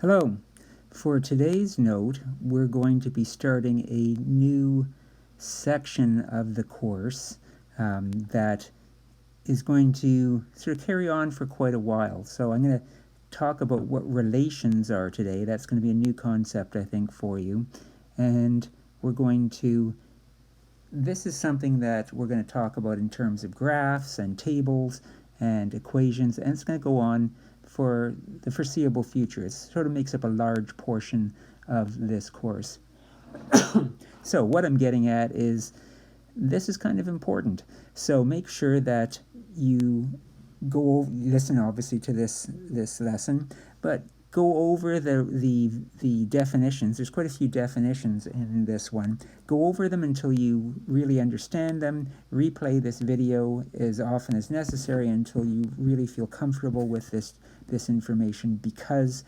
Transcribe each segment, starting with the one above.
Hello. For today's note, we're going to be starting a new section of the course that is going to sort of carry on for quite a while. So I'm going to talk about what relations are today. That's going to be a new concept, I think, for you. And we're going to, this is something that we're going to talk about in terms of graphs and tables and equations, and it's going to go on for the foreseeable future. It sort of makes up a large portion of this course. So what I'm getting at is this is kind of important. So make sure that you listen obviously to this lesson, but go over the definitions. There's quite a few definitions in this one. Go over them until you really understand them. Replay this video as often as necessary until you really feel comfortable with this information, because,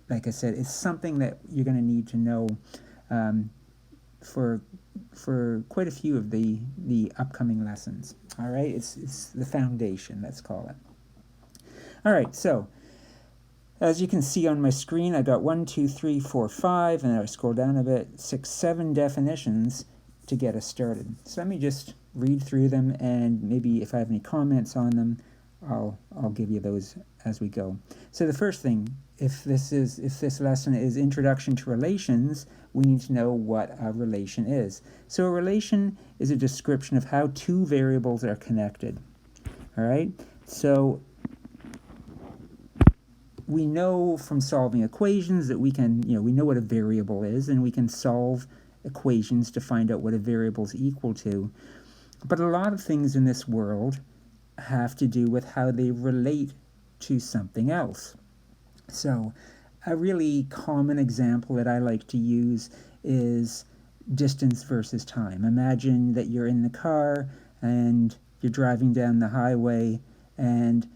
like I said, it's something that you're going to need to know for quite a few of the upcoming lessons. All right, it's the foundation, let's call it. All right, so as you can see on my screen, I got 1, 2, 3, 4, 5, and I scroll down a bit, 6, 7 definitions to get us started. So let me just read through them, and maybe if I have any comments on them, I'll give you those as we go. So the first thing, if this lesson is Introduction to Relations, we need to know what a relation is. So a relation is a description of how two variables are connected. All right? So we know from solving equations that we know what a variable is, and we can solve equations to find out what a variable is equal to. But a lot of things in this world have to do with how they relate to something else. So a really common example that I like to use is distance versus time. Imagine that you're in the car and you're driving down the highway, and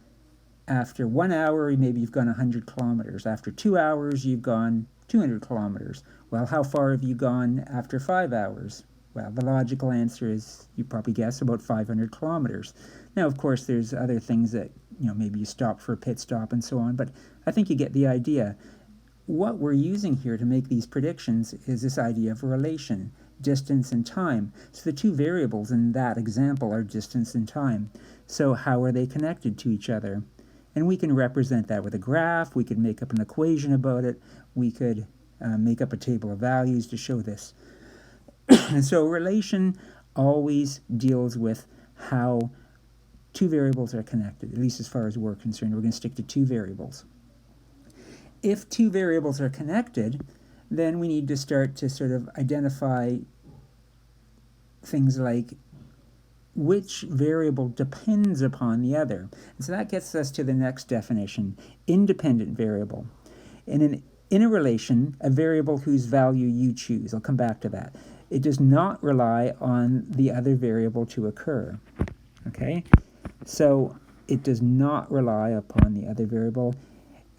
after 1 hour, maybe you've gone 100 kilometers. After 2 hours, you've gone 200 kilometers. Well, how far have you gone after 5 hours? Well, the logical answer is, you probably guess, about 500 kilometers. Now, of course, there's other things that, maybe you stop for a pit stop and so on, but I think you get the idea. What we're using here to make these predictions is this idea of a relation, distance and time. So the two variables in that example are distance and time. So how are they connected to each other? And we can represent that with a graph. We could make up an equation about it. We could make up a table of values to show this. And so relation always deals with how two variables are connected, at least as far as we're concerned. We're going to stick to two variables. If two variables are connected, then we need to start to sort of identify things like which variable depends upon the other. And so that gets us to the next definition, independent variable. In a relation, a variable whose value you choose. I'll come back to that. It does not rely on the other variable to occur. Okay? So it does not rely upon the other variable.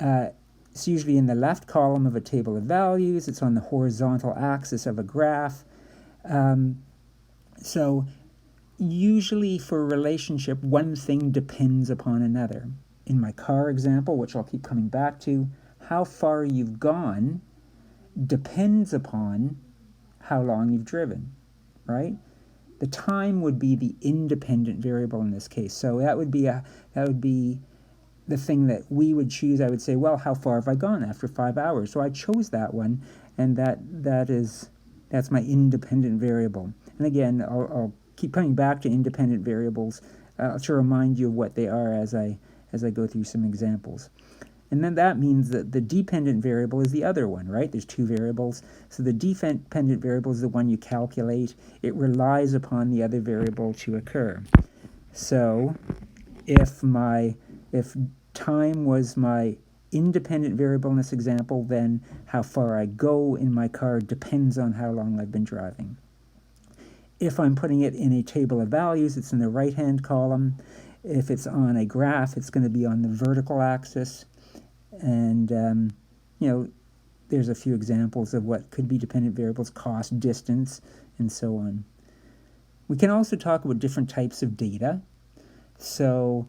It's usually in the left column of a table of values. It's on the horizontal axis of a graph. So usually for a relationship, one thing depends upon another. In my car example, which I'll keep coming back to, how far you've gone depends upon how long you've driven, right? The time would be the independent variable in this case. So that would be the thing that we would choose. I would say, well, how far have I gone after 5 hours? So I chose that one, and that's my independent variable. And again, I'll keep coming back to independent variables to remind you of what they are as I go through some examples. And then that means that the dependent variable is the other one, right? There's two variables. So the dependent variable is the one you calculate. It relies upon the other variable to occur. So if time was my independent variable in this example, then how far I go in my car depends on how long I've been driving. If I'm putting it in a table of values, it's in the right-hand column. If it's on a graph, it's going to be on the vertical axis. And, there's a few examples of what could be dependent variables: cost, distance, and so on. We can also talk about different types of data. So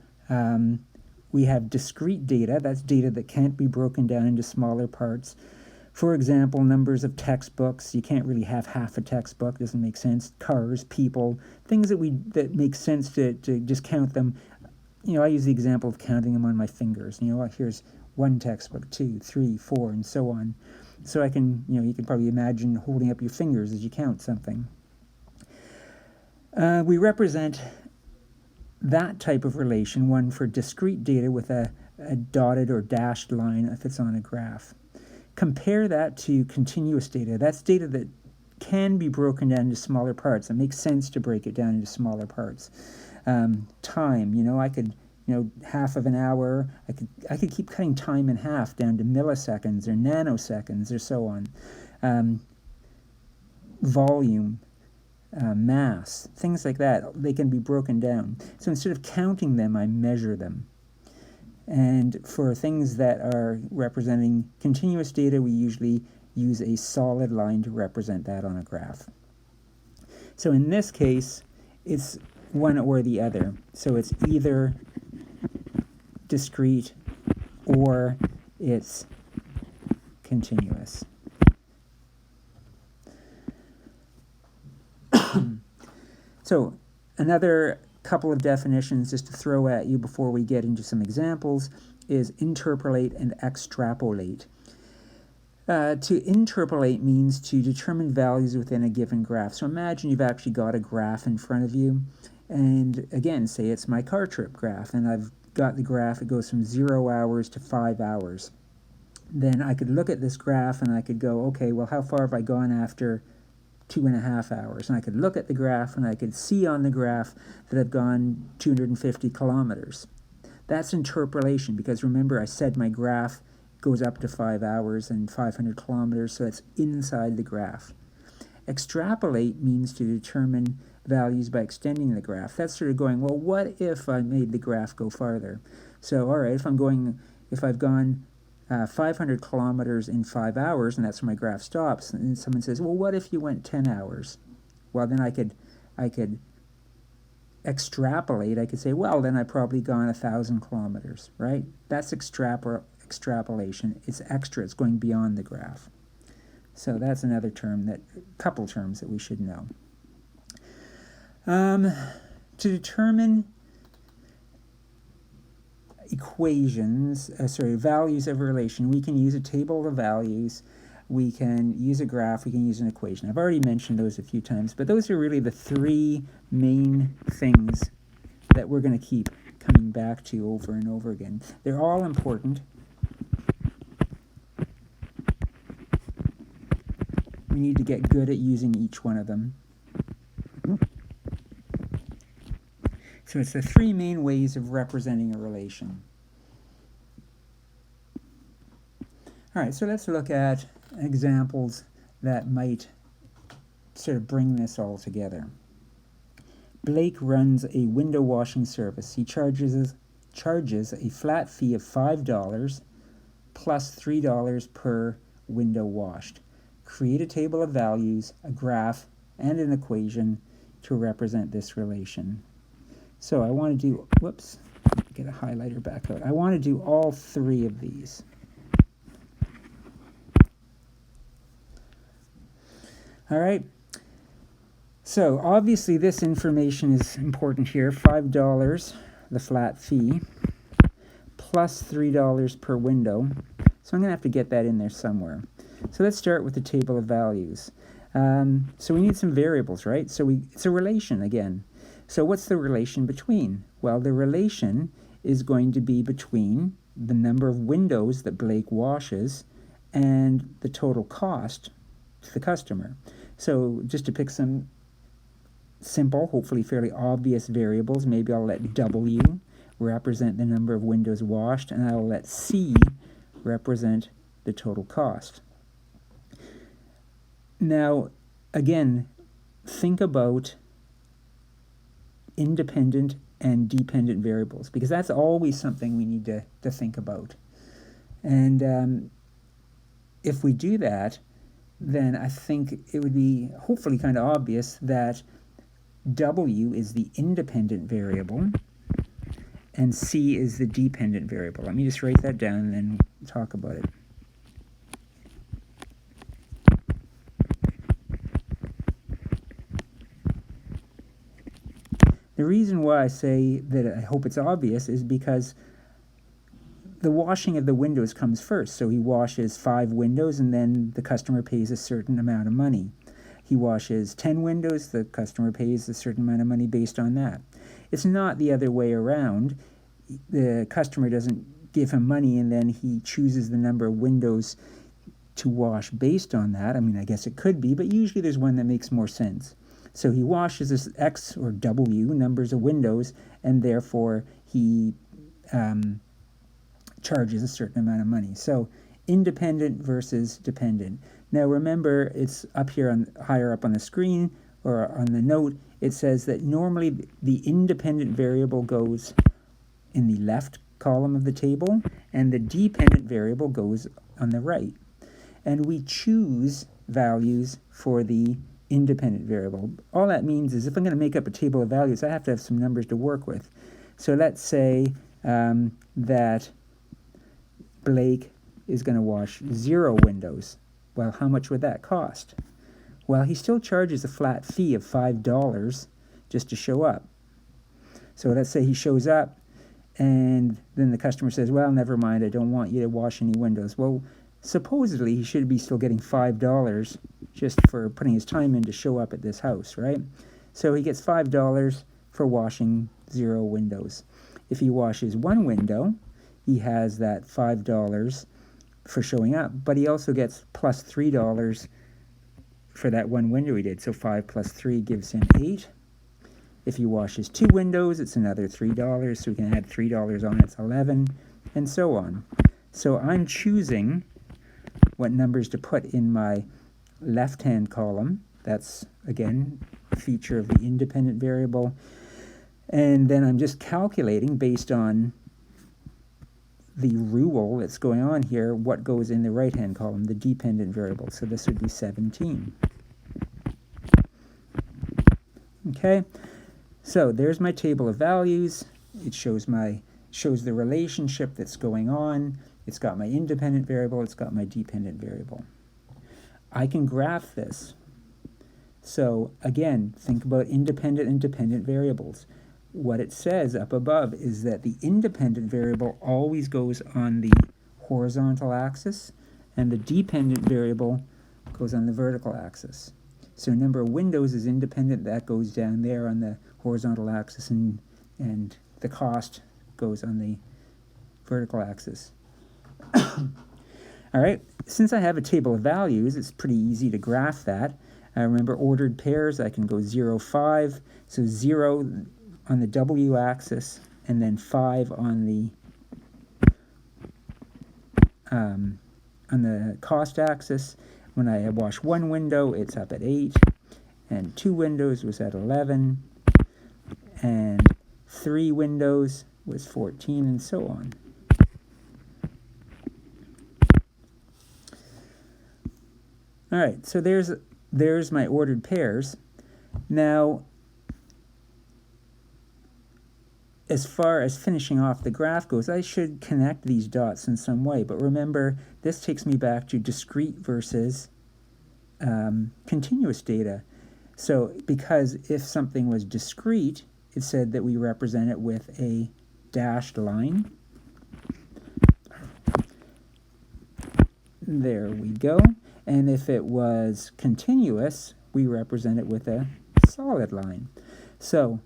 we have discrete data. That's data that can't be broken down into smaller parts. For example, numbers of textbooks. You can't really have half a textbook. Doesn't make sense. Cars, people, things that make sense to just count them. I use the example of counting them on my fingers. Here's one textbook, 2, 3, 4, and so on. So I can, you can probably imagine holding up your fingers as you count something. We represent that type of relation, one for discrete data with a dotted or dashed line if it's on a graph. Compare that to continuous data. That's data that can be broken down into smaller parts. It makes sense to break it down into smaller parts. Time, I could, half of an hour, I could keep cutting time in half down to milliseconds or nanoseconds or so on. Volume, mass, things like that, they can be broken down. So instead of counting them, I measure them. And for things that are representing continuous data, we usually use a solid line to represent that on a graph. So in this case, it's one or the other. So it's either discrete or it's continuous. So another couple of definitions just to throw at you before we get into some examples is interpolate and extrapolate. To interpolate means to determine values within a given graph. So imagine you've actually got a graph in front of you, and again, say it's my car trip graph, and I've got the graph, it goes from 0 hours to 5 hours. Then I could look at this graph and I could go, okay, well, how far have I gone after 2.5 hours? And I could look at the graph and I could see on the graph that I've gone 250 kilometers. That's interpolation, because remember I said my graph goes up to 5 hours and 500 kilometers, so it's inside the graph. Extrapolate means to determine values by extending the graph. That's sort of going, well, what if I made the graph go farther? So, all right, if I've gone 500 kilometers in 5 hours, and that's where my graph stops, and someone says, well, what if you went 10 hours? Well, then I could extrapolate. I could say, well, then I've probably gone 1,000 kilometers, right? That's extrapolation. It's extra. It's going beyond the graph. So that's another couple terms that we should know. To determine values of a relation, we can use a table of values, we can use a graph, we can use an equation. I've already mentioned those a few times, but those are really the three main things that we're going to keep coming back to over and over again. They're all important. We need to get good at using each one of them. So it's the three main ways of representing a relation. All right, so let's look at examples that might sort of bring this all together. Blake runs a window washing service. He charges a flat fee of $5 plus $3 per window washed. Create a table of values, a graph, and an equation to represent this relation. So I want to do, get a highlighter back out. I want to do all three of these. All right. So obviously this information is important here. $5, the flat fee, plus $3 per window. So I'm going to have to get that in there somewhere. So let's start with the table of values. So we need some variables, right? So it's a relation again. So what's the relation between? Well, the relation is going to be between the number of windows that Blake washes and the total cost to the customer. So just to pick some simple, hopefully fairly obvious variables, maybe I'll let W represent the number of windows washed, and I'll let C represent the total cost. Now, again, think about independent and dependent variables, because that's always something we need to think about. And if we do that, then I think it would be hopefully kind of obvious that W is the independent variable and C is the dependent variable. Let me just write that down and then talk about it. The reason why I say that I hope it's obvious is because the washing of the windows comes first. So he washes 5 windows and then the customer pays a certain amount of money. He washes 10 windows, the customer pays a certain amount of money based on that. It's not the other way around. The customer doesn't give him money and then he chooses the number of windows to wash based on that. I mean, I guess it could be, but usually there's one that makes more sense. So he washes this X or W numbers of windows, and therefore he charges a certain amount of money. So independent versus dependent. Now remember, it's up here higher up on the screen or on the note. It says that normally the independent variable goes in the left column of the table, and the dependent variable goes on the right. And we choose values for the independent variable. All that means is if I'm going to make up a table of values, I have to have some numbers to work with. So let's say that Blake is going to wash 0 windows. Well, how much would that cost? Well, he still charges a flat fee of $5 just to show up. So let's say he shows up and then the customer says, well, never mind, I don't want you to wash any windows. Well, supposedly he should be still getting $5 just for putting his time in to show up at this house, right? So he gets $5 for washing 0 windows. If he washes 1 window, he has that $5 for showing up, but he also gets plus $3 for that 1 window he did. So 5 plus 3 gives him 8. If he washes 2 windows, it's another $3, so we can add $3 on, it's 11, and so on. So I'm choosing what numbers to put in my left-hand column. That's, again, a feature of the independent variable. And then I'm just calculating based on the rule that's going on here, what goes in the right-hand column, the dependent variable. So this would be 17. Okay, so there's my table of values. It shows the relationship that's going on. It's got my independent variable, it's got my dependent variable. I can graph this. So again, think about independent and dependent variables. What it says up above is that the independent variable always goes on the horizontal axis, and the dependent variable goes on the vertical axis. So number of windows is independent, that goes down there on the horizontal axis, and the cost goes on the vertical axis. All right, since I have a table of values, it's pretty easy to graph that. Remember ordered pairs, I can go 0, 5, so 0 on the W axis, and then 5 on the cost axis. When I wash 1 window, it's up at 8, and 2 windows was at 11, and 3 windows was 14, and so on. All right, so there's my ordered pairs. Now, as far as finishing off the graph goes, I should connect these dots in some way. But remember, this takes me back to discrete versus continuous data. So because if something was discrete, it said that we represent it with a dashed line. There we go. And if it was continuous, we represent it with a solid line. So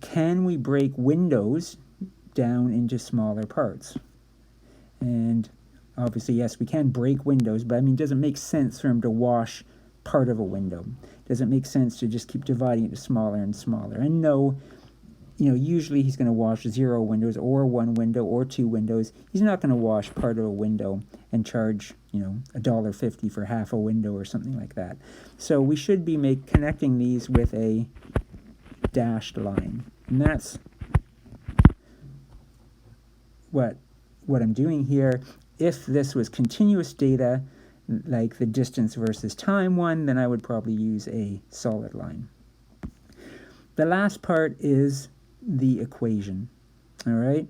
can we break windows down into smaller parts? And obviously, yes, we can break windows, but I mean, it doesn't make sense for him to wash part of a window. It doesn't make sense to just keep dividing it to smaller and smaller. And no, usually he's going to wash 0 windows or 1 window or 2 windows. He's not going to wash part of a window and charge, $1.50 for half a window or something like that. So we should be connecting these with a dashed line. And that's what I'm doing here. If this was continuous data, like the distance versus time one, then I would probably use a solid line. The last part is the equation. All right?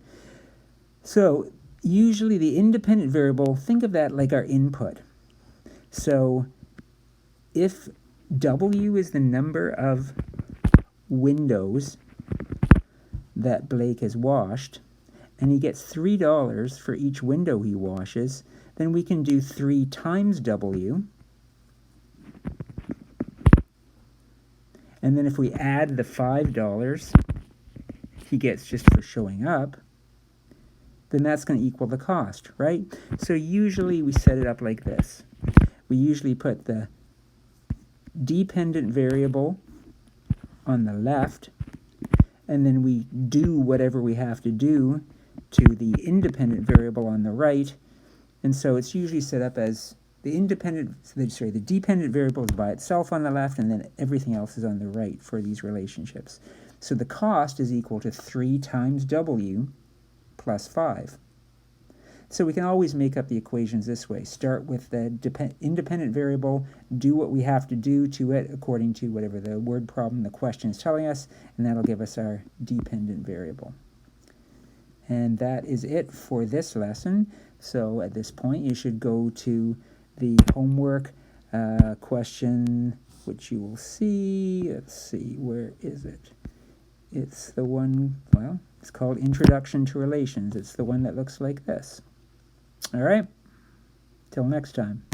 So usually the independent variable, think of that like our input. So if W is the number of windows that Blake has washed, and he gets $3 for each window he washes, then we can do 3 times W. And then if we add the $5 he gets just for showing up, then that's going to equal the cost, right? So usually we set it up like this. We usually put the dependent variable on the left, and then we do whatever we have to do to the independent variable on the right. And so it's usually set up as the dependent variable is by itself on the left, and then everything else is on the right for these relationships. So the cost is equal to 3 times W plus 5. So we can always make up the equations this way. Start with the independent variable, do what we have to do to it according to whatever the word problem the question is telling us, and that'll give us our dependent variable. And that is it for this lesson. So at this point, you should go to the homework question, which you will see. Let's see, where is it? It's the one, well, it's called Introduction to Relations. It's the one that looks like this. All right, till next time.